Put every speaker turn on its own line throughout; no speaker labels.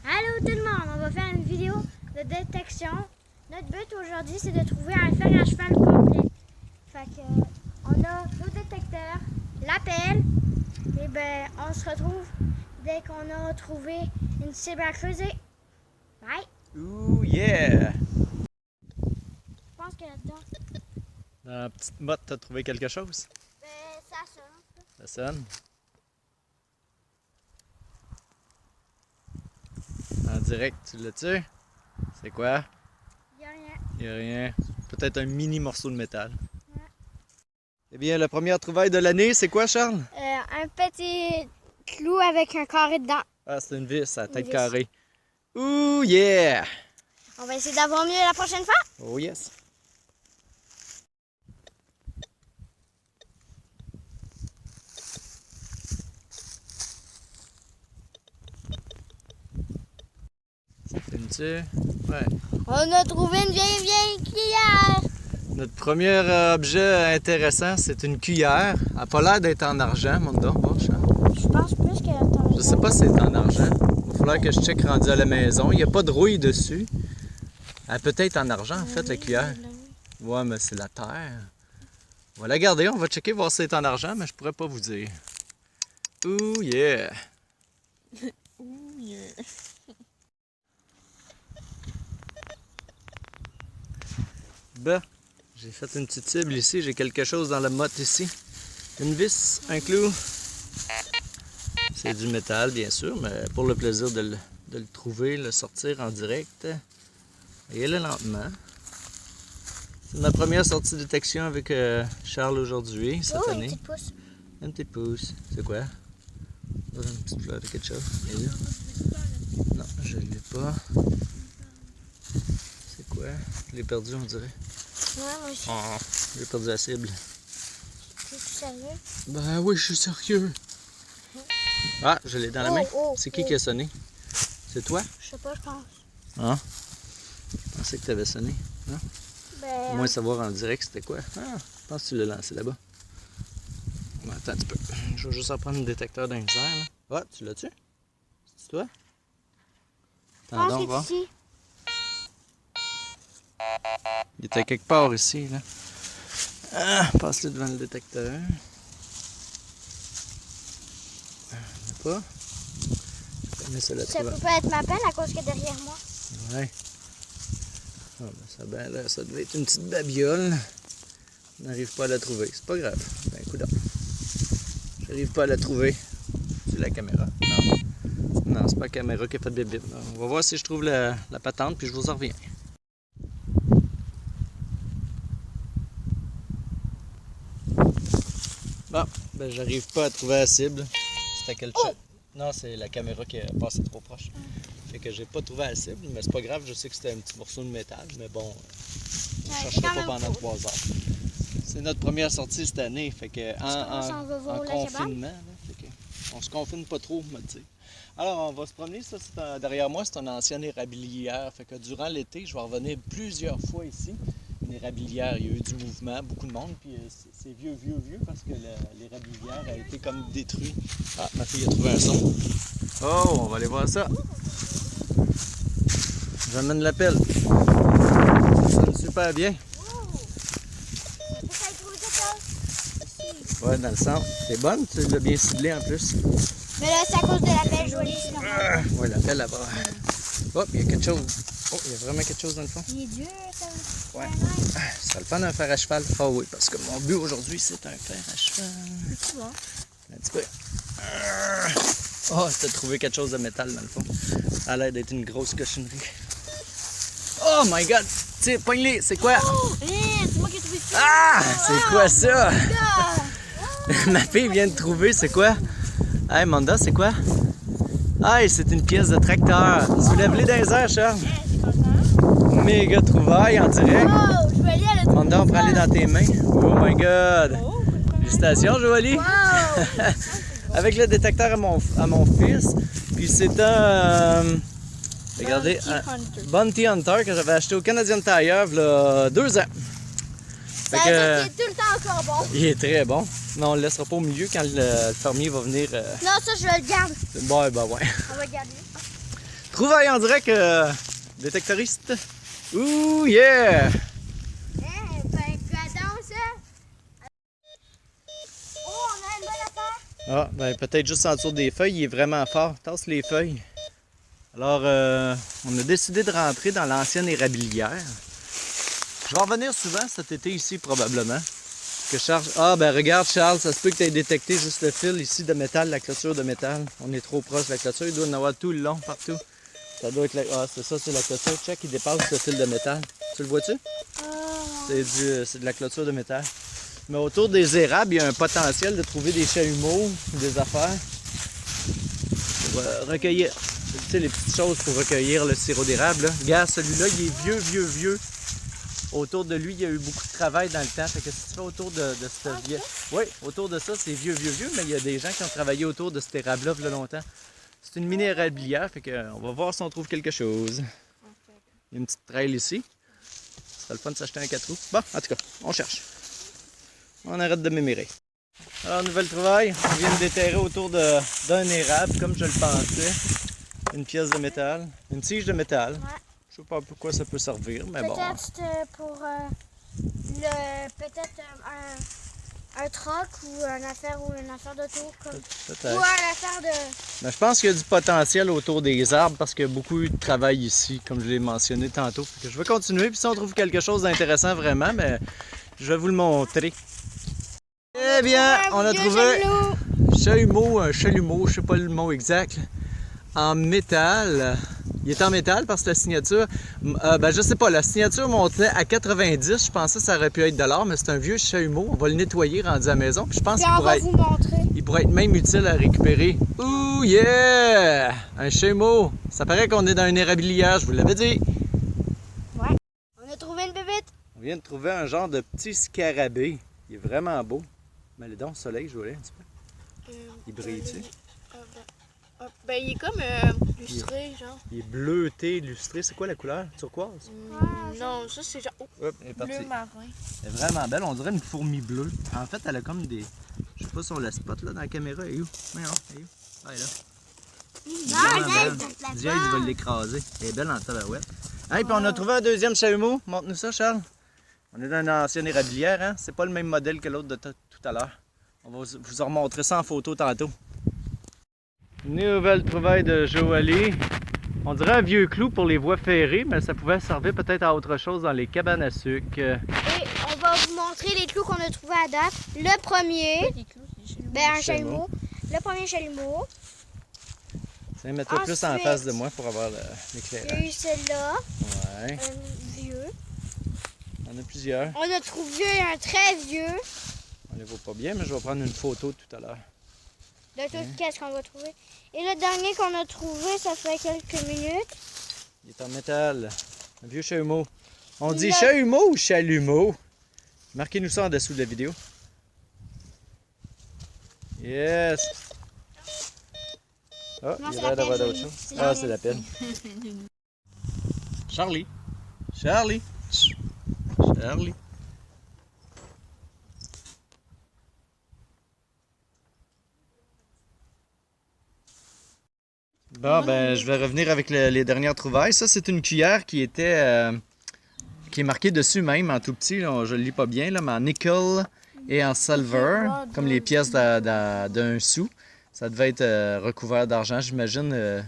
Allô tout le monde, on va faire une vidéo de détection. Notre but aujourd'hui c'est de trouver un fer à cheval complet. Fait que on a nos détecteurs, l'appel, et ben on se retrouve dès qu'on a trouvé une cible à creuser. Bye!
Ouh yeah!
Je pense que là-dedans,
Dans la petite motte, t'as trouvé quelque chose?
ben ça sonne.
Ça sonne. En direct, tu l'as-tu? C'est quoi?
Y'a rien.
Y a rien. Peut-être un mini morceau de métal.
Ouais.
Eh bien, la première trouvaille de l'année, c'est quoi, Charles?
Un petit clou avec un carré dedans.
Ah, c'est une vis à tête
vis.
carrée. Ouh yeah!
On va essayer d'avoir mieux la prochaine fois.
Oh yes! Ça filme-tu? Ouais.
On a trouvé une vieille cuillère.
Notre premier objet intéressant, c'est une cuillère. Elle n'a pas l'air d'être en argent, mon don. Bon, Charles.
Je pense plus que
Je sais pas si c'est en argent. Il va falloir que je check rendu à la maison. Il n'y a pas de rouille dessus. Elle peut être en argent, en fait, la cuillère. Ouais, mais c'est la terre. On va la garder, on va checker, voir si c'est en argent, mais je pourrais pas vous dire. Ouh yeah!
Ouh, yeah.
Ben, j'ai fait une petite cible ici, j'ai quelque chose dans la motte ici. Une vis, un clou. C'est du métal, bien sûr, mais pour le plaisir de le trouver, le sortir en direct. Et elle est lentement. C'est ma première sortie de détection avec Charles aujourd'hui, cette
Oh,
année.
une petite pousse.
Un petit pouce. C'est quoi? Une petite fleur de quelque chose. Elle est là? Non, je l'ai pas. C'est quoi? Je l'ai perdu, on dirait.
Ouais, moi aussi.
Oh, j'ai perdu la cible.
T'es sérieux?
Ben oui, je suis sérieux. Ah, je l'ai dans la main. C'est qui a sonné? C'est toi?
Je sais pas, je pense.
Ah. Je pensais que tu avais sonné. Non?
Ben,
Au moins savoir en direct c'était quoi. Ah, je pense que tu l'as lancé là-bas. Bon, attends un petit peu. Je vais juste en prendre un détecteur dans les airs. Là. Ah, tu l'as-tu? C'est toi?
je
Attends
pense
donc,
que
voir.
c'est ici.
Il était quelque part ici, là. Ah, passe-le devant le détecteur. Il n'y en a pas. Mais ça, la
Ça
trouve.
peut pas être ma pelle à cause que derrière moi.
Ouais. Ah, ben, ça, ben, là, ça devait être une petite babiole. On n'arrive pas à la trouver. C'est pas grave. Ben, coudonc. J'arrive pas à la trouver. C'est la caméra. Non. Non, c'est pas la caméra qui a fait bip bip. On va voir si je trouve la patente, puis je vous en reviens. Bon, ben j'arrive pas à trouver la cible. C'était quelque chose. Non, c'est la caméra qui est passée trop proche. Fait que j'ai pas trouvé la cible, mais c'est pas grave, je sais que c'était un petit morceau de métal, mais bon, on cherchera pas pendant 3 heures. C'est notre première sortie cette année, fait que en confinement, là, fait que on se confine pas trop, me dire. Alors, on va se promener, ça, derrière moi, c'est une ancienne érablière, fait que durant l'été, je vais revenir plusieurs fois ici. Une érablière, il y a eu du mouvement, beaucoup de monde, puis c'est vieux, parce que l'érablière a été comme détruite. Ah, ma fille a trouvé un son. Oh, on va aller voir ça. J'amène la pelle. Ça sonne super bien. Ouais, dans le centre. C'est bonne, tu l'as bien ciblé en plus.
Mais là, c'est à cause de la pelle jolie, c'est normal.
Ouais, la pelle là-bas. Oh, il y a quelque chose. Oh, il y a vraiment quelque chose dans le fond.
Il est dur, ça.
Ouais. Ça sera le fun d'un fer à cheval. Ah oui, parce que mon but aujourd'hui, c'est un fer à cheval.
Tu vois.
Un petit peu. Oh, t'as trouvé quelque chose de métal dans le fond. Ça a l'air d'être une grosse cochonnerie. Oh my god! Tiens, pogne-les, c'est quoi?
Oh, c'est moi qui ai trouvé ça.
Ah! C'est quoi ça?
God.
Ma fille vient de trouver, c'est quoi? Hey, Manda, c'est quoi? Hey, c'est une pièce de tracteur. Soulève-les dans les airs, Charles.
Je suis content.
Méga trouvaille en direct.
Oh, je vais aller à la
Manda, on prend-les dans tes mains. Oh my god!
Oh,
Félicitations, Joanie!
wow.
Avec le détecteur à mon fils. Puis c'est un... regardez, un Bounty Hunter que j'avais acheté au Canadian Tire il y a 2 ans.
Ça veut dire qu'il est tout le temps encore bon.
Il est très bon. Mais on le laissera pas au milieu quand le fermier va venir.
Non, ça, je le garde.
Bon, ben ouais.
On va garder.
Trouvaille en direct, détectoriste. Ouh, yeah!
Ben, gadon, ça. Oh, on a une bonne affaire.
Ah, ben peut-être juste en dessous des feuilles, il est vraiment fort. Tasse les feuilles. Alors, on a décidé de rentrer dans l'ancienne érablière. Je vais revenir souvent cet été ici, probablement. Que Charles... Ah, ben regarde, Charles, ça se peut que tu aies détecté juste le fil ici de métal, la clôture de métal. On est trop proche de la clôture, il doit y en avoir tout le long, partout. Ça doit être la... Ah, c'est ça, c'est la clôture. Check, il dépasse le fil de métal. Tu le vois-tu? C'est de la clôture de métal. Mais autour des érables, il y a un potentiel de trouver des chalumeaux, des affaires. Pour recueillir, tu sais, les petites choses pour recueillir le sirop d'érable. Là. Regarde, celui-là, il est vieux. Autour de lui, il y a eu beaucoup de travail dans le temps. Fait que si tu fais autour de cette vieille... Oui, autour de ça, c'est vieux, mais il y a des gens qui ont travaillé autour de cet érable-là il y a longtemps. C'est une mini érablière, fait que on va voir si on trouve quelque chose. Il y a une petite trail ici. Ce serait le fun de s'acheter un 4 roues. Bon, en tout cas, on cherche. On arrête de mémérer. Alors, nouvelle trouvaille. On vient de déterrer autour d'un érable, comme je le pensais. Une pièce de métal. Une tige de métal.
Ouais.
Je sais pas pourquoi ça peut servir, mais bon.
Peut-être pour peut-être un troc ou une affaire d'auto.
Peut-être.
Ou une affaire de...
Mais je pense qu'il y a du potentiel autour des arbres parce qu'il y a beaucoup de travail ici, comme je l'ai mentionné tantôt. Fait que je vais continuer, puis si on trouve quelque chose d'intéressant vraiment, mais je vais vous le montrer. Eh bien, on a trouvé un chalumeau, je sais pas le mot exact, en métal. Il est en métal parce que la signature, ben je sais pas, la signature montait à 90, je pensais que ça aurait pu être de l'or, mais c'est un vieux chalumeau, on va le nettoyer rendu à la maison, puis je pense qu'il pourrait être même utile à récupérer. Ouh yeah! Un chalumeau! Ça paraît qu'on est dans une érablière, je vous l'avais dit.
Ouais. On a trouvé une bébête.
On vient de trouver un genre de petit scarabée. Il est vraiment beau. Mais le don, le soleil, je voulais un petit peu. Il brille-tu?
Ben, il est comme lustré, genre.
Il est bleuté, lustré. C'est quoi la couleur? Turquoise?
Non, ça c'est genre
Hop, elle est partie.
bleu marin.
Elle est vraiment belle. On dirait une fourmi bleue. En fait, elle a comme des... Je sais pas si on la spot là dans la caméra. Elle est où? Voyons, elle est où? Ah, elle est là. Elle est vraiment belle. Diane, il va l'écraser. Elle est belle en tabarouette. Hey, puis on a trouvé un deuxième chalumeau. Montre-nous ça, Charles. On est dans une ancienne érablière, hein? C'est pas le même modèle que l'autre de tout à l'heure. On va vous en remontrer ça en photo tantôt. Nouvelle trouvaille de Joalie. On dirait un vieux clou pour les voies ferrées, mais ça pouvait servir peut-être à autre chose dans les cabanes à sucre.
Et on va vous montrer les clous qu'on a trouvés à date. Le premier, un chalumeau. Le premier chalumeau.
Tiens, mets-toi plus en face de moi pour avoir
Il y
l'éclairage.
a eu celle-là,
Ouais,
un vieux.
il y en a plusieurs.
On a trouvé un très vieux.
On les voit pas bien, mais je vais prendre une photo tout à l'heure.
De tout qu'est-ce qu'on va trouver. Et le dernier qu'on a trouvé, ça fait quelques minutes.
Il est en métal. Un vieux chalumeau. On dit
Le-
chalumeau ou chalumeau? Marquez-nous ça en dessous de la vidéo. Yes! Ah,
Non,
il
c'est
y a l'air d'avoir
l'appel,
d'autre
Jolie.
chose.
C'est
Ah,
l'appel.
c'est l'appel. Charlie. Charlie. Charlie. Bon, ben, je vais revenir avec les dernières trouvailles. Ça, c'est une cuillère qui était... qui est marquée dessus même en tout petit. Là, je le lis pas bien, là, mais en nickel et en silver, comme les pièces d'un sou. Ça devait être recouvert d'argent, j'imagine.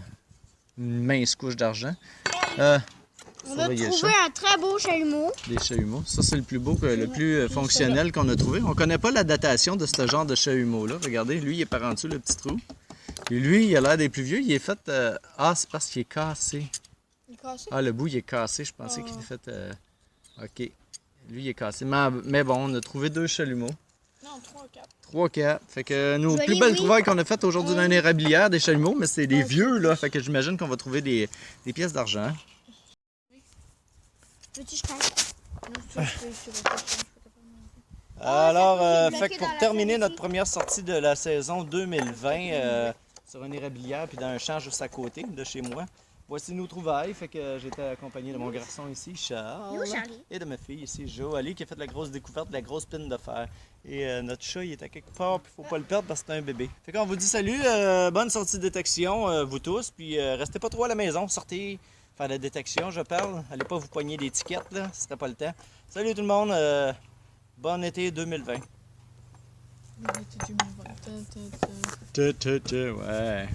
Une mince couche d'argent.
On a
Surveillez le
trouvé
chat.
un très beau chalumeau.
Des chalumeaux. Ça, c'est le plus beau, le plus fonctionnel qu'on a trouvé. On connaît pas la datation de ce genre de chalumeau-là. Regardez, lui, il est par en dessous, le petit trou. Et lui, il a l'air des plus vieux. Il est fait... Ah, c'est parce qu'il est cassé.
Il est cassé?
Ah, le bout, il est cassé. Je pensais qu'il était fait... OK. Lui, il est cassé. Mais bon, on a trouvé 2 chalumeaux.
Non, 3 ou 4.
3-4. Fait que nos
Jolie,
plus belles
oui.
trouvailles qu'on a faites aujourd'hui dans une érablière, des chalumeaux, mais c'est des vieux, là. Fait que j'imagine qu'on va trouver des pièces d'argent.
Petit cheval.
Non, ça, je peux pas.
Alors,
ça peut
fait
bloquer
que pour
dans la
terminer
fenêtre
notre
ici.
première sortie de la saison 2020 sur une érablière puis dans un champ juste à côté de chez moi, voici nos trouvailles. Fait que j'étais accompagné de mon garçon ici, Charles.
Yo, Charlie.
Et de ma fille ici, Joali, qui a fait la grosse découverte de la grosse pine de fer. Et notre chat, il est à quelque part, puis faut pas le perdre parce que c'est un bébé. Fait qu'on vous dit salut, bonne sortie de détection, vous tous, puis restez pas trop à la maison, sortez faire la détection, je parle. Allez pas vous poigner d'étiquettes, là, ce serait pas le temps. Salut tout le monde, bon été 2020.
Ouais.